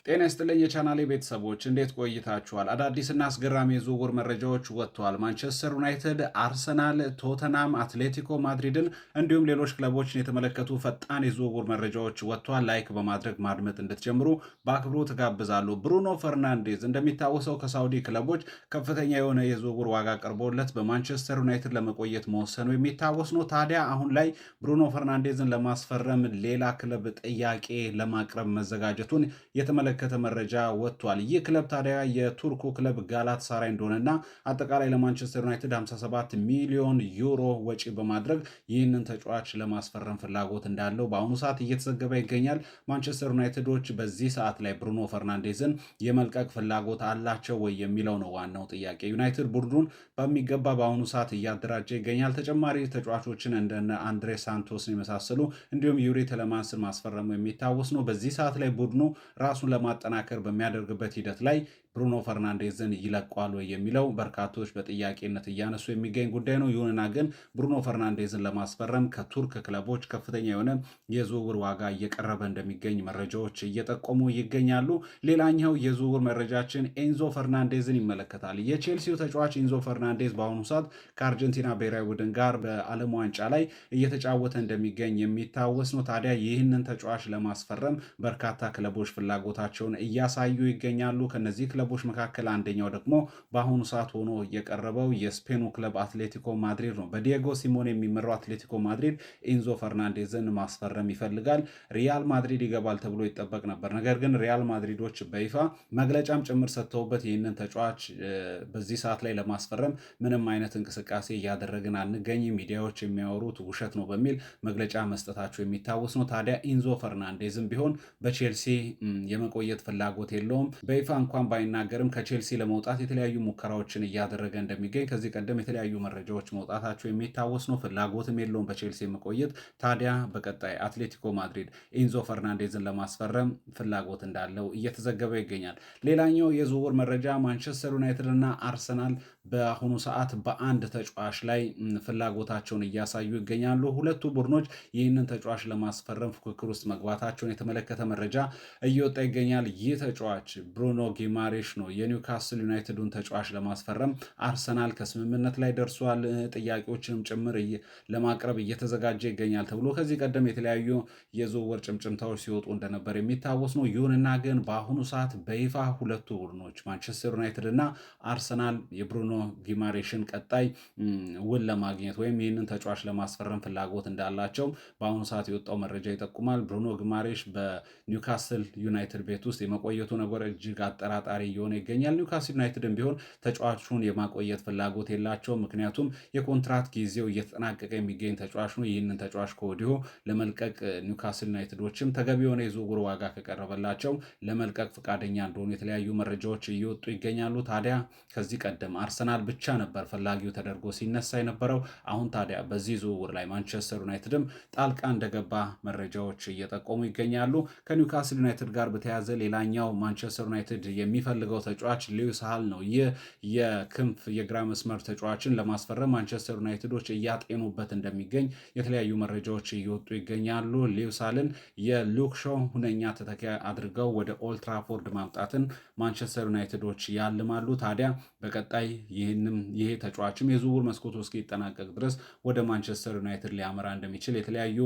ጤና ይስጥልኝ የቻናሌ ቤተሰቦች እንዴት ቆይታችኋል? አዳዲስና አስገራሚ የዝውውር መረጃዎች ወጥተዋል። ማንቸስተር ዩናይትድ፣ አርሰናል፣ ቶተናም፣ አትሌቲኮ ማድሪድን እንዲሁም ሌሎች ክለቦችን የተመለከቱ ፈጣን የዝውውር መረጃዎች ወጥተዋል። ላይክ በማድረግ ማድመጥ እንድትጀምሩ በአክብሮት እጋብዛለሁ። ብሩኖ ፈርናንዴዝ እንደሚታወሰው ከሳውዲ ክለቦች ከፍተኛ የሆነ የዝውውር ዋጋ ቀርቦለት በማንቸስተር ዩናይትድ ለመቆየት መወሰኑ የሚታወስ ነው። ታዲያ አሁን ላይ ብሩኖ ፈርናንዴዝን ለማስፈረም ሌላ ክለብ ጥያቄ ለማቅረብ መዘጋጀቱን የተመለከተ መረጃ ወጥቷል። ይህ ክለብ ታዲያ የቱርኩ ክለብ ጋላት ሳራይ እንደሆነና አጠቃላይ ለማንቸስተር ዩናይትድ 57 ሚሊዮን ዩሮ ወጪ በማድረግ ይህንን ተጫዋች ለማስፈረም ፍላጎት እንዳለው በአሁኑ ሰዓት እየተዘገበ ይገኛል። ማንቸስተር ዩናይትዶች በዚህ ሰዓት ላይ ብሩኖ ፈርናንዴዝን የመልቀቅ ፍላጎት አላቸው ወይ የሚለው ነው ዋናው ጥያቄ። ዩናይትድ ቡድኑን በሚገባ በአሁኑ ሰዓት እያደራጀ ይገኛል። ተጨማሪ ተጫዋቾችን እንደነ አንድሬ ሳንቶስን የመሳሰሉ እንዲሁም ዩሪ ተለማንስን ማስፈረሙ የሚታወስ ነው። በዚህ ሰዓት ላይ ቡድኑ ራሱን ለማጠናከር በሚያደርግበት ሂደት ላይ ብሩኖ ፈርናንዴዝን ይለቋል ወይ የሚለው በርካቶች በጥያቄነት እያነሱ የሚገኝ ጉዳይ ነው። ይሁንና ግን ብሩኖ ፈርናንዴዝን ለማስፈረም ከቱርክ ክለቦች ከፍተኛ የሆነ የዝውውር ዋጋ እየቀረበ እንደሚገኝ መረጃዎች እየጠቆሙ ይገኛሉ። ሌላኛው የዝውውር መረጃችን ኤንዞ ፈርናንዴዝን ይመለከታል። የቼልሲው ተጫዋች ኤንዞ ፈርናንዴዝ በአሁኑ ሰዓት ከአርጀንቲና ብሔራዊ ቡድን ጋር በዓለም ዋንጫ ላይ እየተጫወተ እንደሚገኝ የሚታወስ ነው። ታዲያ ይህንን ተጫዋች ለማስፈረም በርካታ ክለቦች ፍላጎታቸውን እያሳዩ ይገኛሉ። ከነዚህ ክለቦች መካከል አንደኛው ደግሞ በአሁኑ ሰዓት ሆኖ የቀረበው የስፔኑ ክለብ አትሌቲኮ ማድሪድ ነው። በዲየጎ ሲሞን የሚመራው አትሌቲኮ ማድሪድ ኤንዞ ፈርናንዴዝን ማስፈረም ይፈልጋል። ሪያል ማድሪድ ይገባል ተብሎ ይጠበቅ ነበር። ነገር ግን ሪያል ማድሪዶች በይፋ መግለጫም ጭምር ሰጥተውበት ይህንን ተጫዋች በዚህ ሰዓት ላይ ለማስፈረም ምንም አይነት እንቅስቃሴ እያደረግን አንገኝም፣ ሚዲያዎች የሚያወሩት ውሸት ነው በሚል መግለጫ መስጠታቸው የሚታወስ ነው። ታዲያ ኤንዞ ፈርናንዴዝም ቢሆን በቼልሲ የመቆየት ፍላጎት የለውም። በይፋ እንኳን ባይናገርም ከቼልሲ ለመውጣት የተለያዩ ሙከራዎችን እያደረገ እንደሚገኝ ከዚህ ቀደም የተለያዩ መረጃዎች መውጣታቸው የሚታወስ ነው። ፍላጎትም የለውም በቼልሲ መቆየት። ታዲያ በቀጣይ አትሌቲኮ ማድሪድ ኤንዞ ፈርናንዴዝን ለማስፈረም ፍላጎት እንዳለው እየተዘገበ ይገኛል። ሌላኛው የዝውውር መረጃ ማንቸስተር ዩናይትድ እና አርሰናል በአሁኑ ሰዓት በአንድ ተጫዋች ላይ ፍላጎታቸውን እያሳዩ ይገኛሉ። ሁለቱ ቡድኖች ይህንን ተጫዋች ለማስፈረም ፉክክር ውስጥ መግባታቸውን የተመለከተ መረጃ እየወጣ ይገኛል። ይህ ተጫዋች ብሩኖ ጊማሬሽ ነው። የኒውካስል ዩናይትዱን ተጫዋች ለማስፈረም አርሰናል ከስምምነት ላይ ደርሷል። ጥያቄዎችንም ጭምር ለማቅረብ እየተዘጋጀ ይገኛል ተብሎ ከዚህ ቀደም የተለያዩ የዝውውር ጭምጭምታዎች ሲወጡ እንደነበር የሚታወስ ነው። ይሁንና ግን በአሁኑ ሰዓት በይፋ ሁለቱ ቡድኖች ማንቸስተር ዩናይትድ እና አርሰናል የብሩኖ ጊማሬሽን ቀጣይ ውል ለማግኘት ወይም ይህንን ተጫዋች ለማስፈረም ፍላጎት እንዳላቸው በአሁኑ ሰዓት የወጣው መረጃ ይጠቁማል። ብሩኖ ጊማሬሽ በኒውካስል ዩናይትድ ቤት ውስጥ የመቆየቱ ነገር እጅግ አጠራጣሪ እየሆነ ይገኛል። ኒውካስል ዩናይትድን ቢሆን ተጫዋቹን የማቆየት ፍላጎት የላቸው። ምክንያቱም የኮንትራት ጊዜው እየተጠናቀቀ የሚገኝ ተጫዋች ነው። ይህንን ተጫዋች ከወዲሁ ለመልቀቅ ኒውካስል ዩናይትዶችም ተገቢ የሆነ የዝውውር ዋጋ ከቀረበላቸው ለመልቀቅ ፈቃደኛ እንደሆኑ የተለያዩ መረጃዎች እየወጡ ይገኛሉ። ታዲያ ከዚህ ቀደም አርሰናል ብቻ ነበር ፈላጊው ተደርጎ ሲነሳ የነበረው። አሁን ታዲያ በዚህ ዝውውር ላይ ማንቸስተር ዩናይትድም ጣልቃ እንደገባ መረጃዎች እየጠቆሙ ይገኛሉ። ከኒውካስል ዩናይትድ ጋር በተያያዘ ሌላኛው ማንቸስተር ዩናይትድ የሚፈልገው ተጫዋች ሊዩስ ሃል ነው። ይህ የክንፍ የግራ መስመር ተጫዋችን ለማስፈረም ማንቸስተር ዩናይትዶች እያጤኑበት እንደሚገኝ የተለያዩ መረጃዎች እየወጡ ይገኛሉ። ሊዩስ ሃልን የሉክ ሾው ሁነኛ ተተኪ አድርገው ወደ ኦልትራፎርድ ማምጣትን ማንቸስተር ዩናይትዶች ያልማሉ። ታዲያ በቀጣይ ይሄ ተጫዋችም የዝውውር መስኮቱ እስኪጠናቀቅ ድረስ ወደ ማንቸስተር ዩናይትድ ሊያመራ እንደሚችል የተለያዩ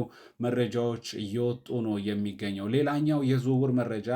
መረጃዎች እየወጡ ነው የሚገኘው። ሌላኛው የዝውውር መረጃ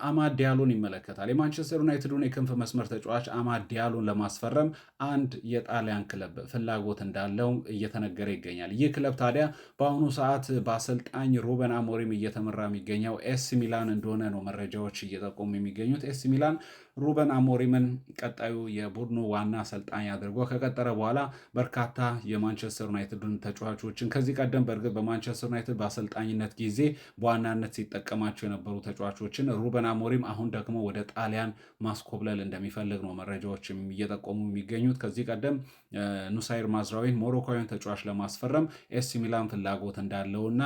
አማድ ዲያሎን ይመለከታል። የማንቸስተር ዩናይትዱን የክንፍ መስመር ተጫዋች አማድ ዲያሎን ለማስፈረም አንድ የጣሊያን ክለብ ፍላጎት እንዳለው እየተነገረ ይገኛል። ይህ ክለብ ታዲያ በአሁኑ ሰዓት በአሰልጣኝ ሩበን አሞሪም እየተመራ የሚገኘው ኤሲ ሚላን እንደሆነ ነው መረጃዎች እየጠቆሙ የሚገኙት። ኤሲ ሚላን ሩበን አሞሪምን ቀጣዩ የቡድኑ ዋና አሰልጣኝ አድርጎ ከቀጠረ በኋላ በርካታ የማንቸስተር ዩናይትድን ተጫዋቾችን ከዚህ ቀደም በእርግጥ በማንቸስተር ዩናይትድ በአሰልጣኝነት ጊዜ በዋናነት ሲጠቀማቸው የነበሩ ተጫዋቾችን ሩበን አሞሪም አሁን ደግሞ ወደ ጣሊያን ማስኮብለል እንደሚፈልግ ነው መረጃዎችም እየጠቆሙ የሚገኙት። ከዚህ ቀደም ኑሳይር ማዝራዊን ሞሮኮዊን ተጫዋች ለማስፈረም ኤሲ ሚላን ፍላጎት እንዳለውና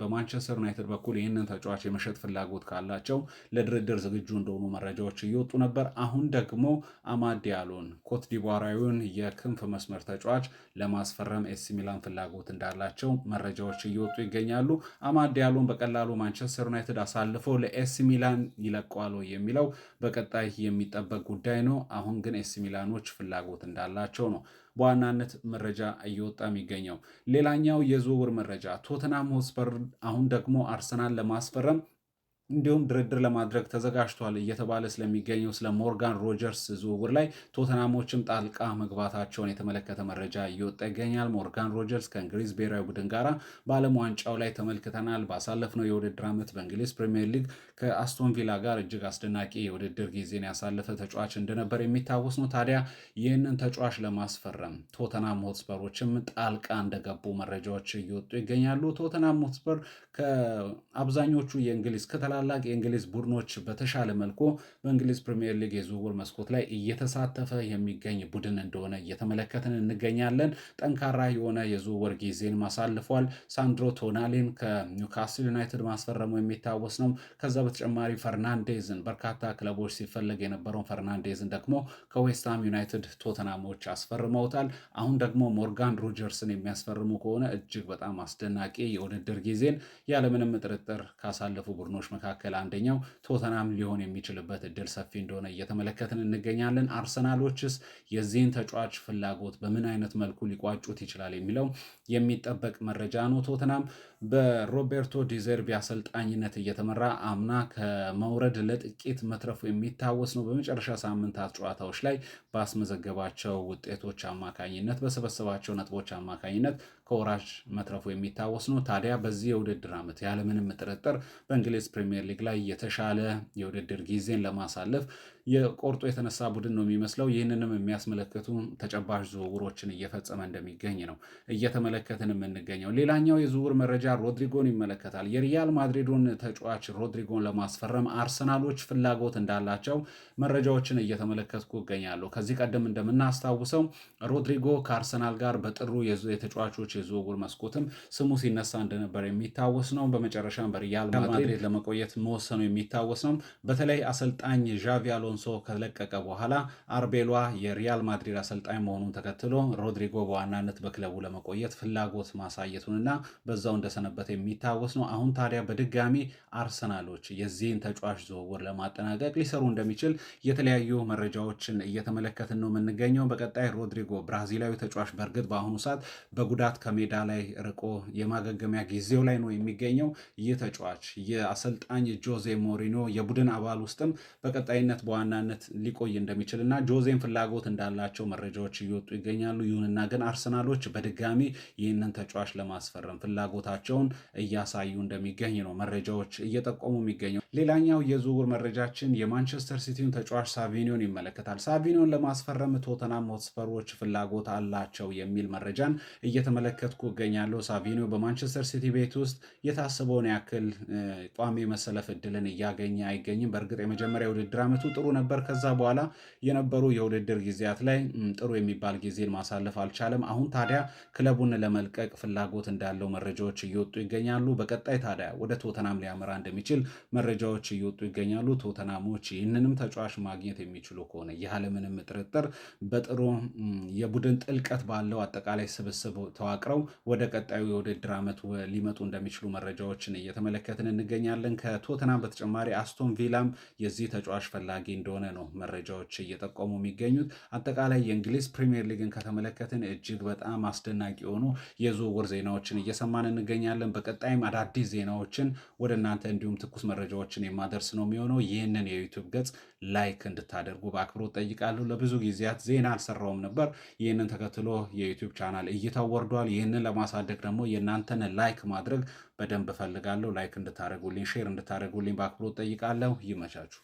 በማንቸስተር ዩናይትድ በኩል ይህንን ተጫዋች የመሸጥ ፍላጎት ካላቸው ለድርድር ዝግጁ እንደሆኑ መረጃዎች እየወጡ ነበር። አሁን ደግሞ አማድ ዲያሎን ኮት ዲቯራዊውን የክንፍ መስመር ተጫዋች ለማስፈረም ኤሲ ሚላን ፍላጎት እንዳላቸው መረጃዎች እየወጡ ይገኛሉ። አማድ ዲያሎን በቀላሉ ማንቸስተር ዩናይትድ አሳልፎ ለኤሲ ሚላን ይለቀዋል የሚለው በቀጣይ የሚጠበቅ ጉዳይ ነው። አሁን ግን ኤሲ ሚላኖች ፍላጎት እንዳላቸው ነው በዋናነት መረጃ እየወጣ የሚገኘው። ሌላኛው የዝውውር መረጃ ቶተናም ሆትስፐር አሁን ደግሞ አርሰናል ለማስፈረም እንዲሁም ድርድር ለማድረግ ተዘጋጅቷል እየተባለ ስለሚገኘው ስለ ሞርጋን ሮጀርስ ዝውውር ላይ ቶተናሞችም ጣልቃ መግባታቸውን የተመለከተ መረጃ እየወጣ ይገኛል። ሞርጋን ሮጀርስ ከእንግሊዝ ብሔራዊ ቡድን ጋር በዓለም ዋንጫው ላይ ተመልክተናል። ባሳለፍነው የውድድር ዓመት በእንግሊዝ ፕሪሚየር ሊግ ከአስቶን ቪላ ጋር እጅግ አስደናቂ የውድድር ጊዜን ያሳለፈ ተጫዋች እንደነበር የሚታወስ ነው። ታዲያ ይህንን ተጫዋች ለማስፈረም ቶተናም ሆትስፐሮችም ጣልቃ እንደገቡ መረጃዎች እየወጡ ይገኛሉ። ቶተናም ሆትስፐር ከአብዛኞቹ የእንግሊዝ ታላላቅ የእንግሊዝ ቡድኖች በተሻለ መልኩ በእንግሊዝ ፕሪሚየር ሊግ የዝውውር መስኮት ላይ እየተሳተፈ የሚገኝ ቡድን እንደሆነ እየተመለከትን እንገኛለን። ጠንካራ የሆነ የዝውውር ጊዜን ማሳልፏል። ሳንድሮ ቶናሊን ከኒውካስል ዩናይትድ ማስፈረሙ የሚታወስ ነው። ከዛ በተጨማሪ ፈርናንዴዝን በርካታ ክለቦች ሲፈለግ የነበረውን ፈርናንዴዝን ደግሞ ከዌስትሃም ዩናይትድ ቶተናሞች አስፈርመውታል። አሁን ደግሞ ሞርጋን ሮጀርስን የሚያስፈርሙ ከሆነ እጅግ በጣም አስደናቂ የውድድር ጊዜን ያለምንም ጥርጥር ካሳለፉ ቡድኖች መካከል አንደኛው ቶተናም ሊሆን የሚችልበት እድል ሰፊ እንደሆነ እየተመለከትን እንገኛለን። አርሰናሎችስ የዚህን ተጫዋች ፍላጎት በምን አይነት መልኩ ሊቋጩት ይችላል የሚለው የሚጠበቅ መረጃ ነው። ቶተናም በሮቤርቶ ዲዘርቢ አሰልጣኝነት እየተመራ አምና ከመውረድ ለጥቂት መትረፉ የሚታወስ ነው። በመጨረሻ ሳምንታት ጨዋታዎች ላይ ባስመዘገባቸው ውጤቶች አማካኝነት በሰበሰባቸው ነጥቦች አማካኝነት ከወራጅ መትረፉ የሚታወስ ነው። ታዲያ በዚህ የውድድር ዓመት ያለምንም ጥርጥር በእንግሊዝ ፕሪሚየር ሊግ ላይ የተሻለ የውድድር ጊዜን ለማሳለፍ የቆርጦ የተነሳ ቡድን ነው የሚመስለው። ይህንንም የሚያስመለክቱ ተጨባጭ ዝውውሮችን እየፈጸመ እንደሚገኝ ነው እየተመለከትን የምንገኘው። ሌላኛው የዝውውር መረጃ ሮድሪጎን ይመለከታል። የሪያል ማድሪዱን ተጫዋች ሮድሪጎን ለማስፈረም አርሰናሎች ፍላጎት እንዳላቸው መረጃዎችን እየተመለከትኩ እገኛለሁ። ከዚህ ቀደም እንደምናስታውሰው ሮድሪጎ ከአርሰናል ጋር በጥሩ የተጫዋቾች የዝውውር መስኮትም ስሙ ሲነሳ እንደነበር የሚታወስ ነው። በመጨረሻም በሪያል ማድሪድ ለመቆየት መወሰኑ የሚታወስ ነው። በተለይ አሰልጣኝ ዣቪ አሎንሶ ከለቀቀ በኋላ አርቤሏ የሪያል ማድሪድ አሰልጣኝ መሆኑን ተከትሎ ሮድሪጎ በዋናነት በክለቡ ለመቆየት ፍላጎት ማሳየቱንና በዛው እንደሰነበተ የሚታወስ ነው። አሁን ታዲያ በድጋሚ አርሰናሎች የዚህን ተጫዋች ዝውውር ለማጠናቀቅ ሊሰሩ እንደሚችል የተለያዩ መረጃዎችን እየተመለከትን ነው የምንገኘው። በቀጣይ ሮድሪጎ ብራዚላዊ ተጫዋች በእርግጥ በአሁኑ ሰዓት በጉዳት ከሜዳ ላይ ርቆ የማገገሚያ ጊዜው ላይ ነው የሚገኘው። ይህ ተጫዋች የአሰልጣኝ ጆዜ ሞሪኖ የቡድን አባል ውስጥም በቀጣይነት በዋናነት ሊቆይ እንደሚችል እና ጆዜን ፍላጎት እንዳላቸው መረጃዎች እየወጡ ይገኛሉ። ይሁንና ግን አርሰናሎች በድጋሚ ይህንን ተጫዋች ለማስፈረም ፍላጎታቸውን እያሳዩ እንደሚገኝ ነው መረጃዎች እየጠቆሙ የሚገኘው። ሌላኛው የዝውውር መረጃችን የማንቸስተር ሲቲውን ተጫዋች ሳቪኒዮን ይመለከታል። ሳቪኒዮን ለማስፈረም ቶተናም ሆትስፐሮች ፍላጎት አላቸው የሚል መረጃን እየተመለከትኩ እገኛለሁ። ሳቪኒዮ በማንቸስተር ሲቲ ቤት ውስጥ የታሰበውን ያክል ቋሚ መሰለፍ እድልን እያገኘ አይገኝም። በእርግጥ የመጀመሪያ የውድድር ዓመቱ ጥሩ ነበር። ከዛ በኋላ የነበሩ የውድድር ጊዜያት ላይ ጥሩ የሚባል ጊዜን ማሳለፍ አልቻለም። አሁን ታዲያ ክለቡን ለመልቀቅ ፍላጎት እንዳለው መረጃዎች እየወጡ ይገኛሉ። በቀጣይ ታዲያ ወደ ቶተናም ሊያመራ እንደሚችል መረጃዎች እየወጡ ይገኛሉ። ቶተናሞች ይህንንም ተጫዋች ማግኘት የሚችሉ ከሆነ ያለምንም ጥርጥር በጥሩ የቡድን ጥልቀት ባለው አጠቃላይ ስብስብ ተዋቅረው ወደ ቀጣዩ የውድድር ዓመት ሊመጡ እንደሚችሉ መረጃዎችን እየተመለከትን እንገኛለን። ከቶተናም በተጨማሪ አስቶን ቪላም የዚህ ተጫዋች ፈላጊ እንደሆነ ነው መረጃዎች እየጠቆሙ የሚገኙት። አጠቃላይ የእንግሊዝ ፕሪሚየር ሊግን ከተመለከትን እጅግ በጣም አስደናቂ የሆኑ የዝውውር ዜናዎችን እየሰማን እንገኛለን። በቀጣይም አዳዲስ ዜናዎችን ወደ እናንተ እንዲሁም ትኩስ መረጃዎችን የማደርስ ነው የሚሆነው። ይህንን የዩቲዩብ ገጽ ላይክ እንድታደርጉ በአክብሮት ጠይቃለሁ። ለብዙ ጊዜያት ዜና አልሰራውም ነበር። ይህንን ተከትሎ የዩቲዩብ ቻናል እይታው ወርዷል። ይህንን ለማሳደግ ደግሞ የእናንተን ላይክ ማድረግ በደንብ እፈልጋለሁ። ላይክ እንድታደርጉልኝ፣ ሼር እንድታደርጉልኝ በአክብሮት ጠይቃለሁ። ይመቻችሁ።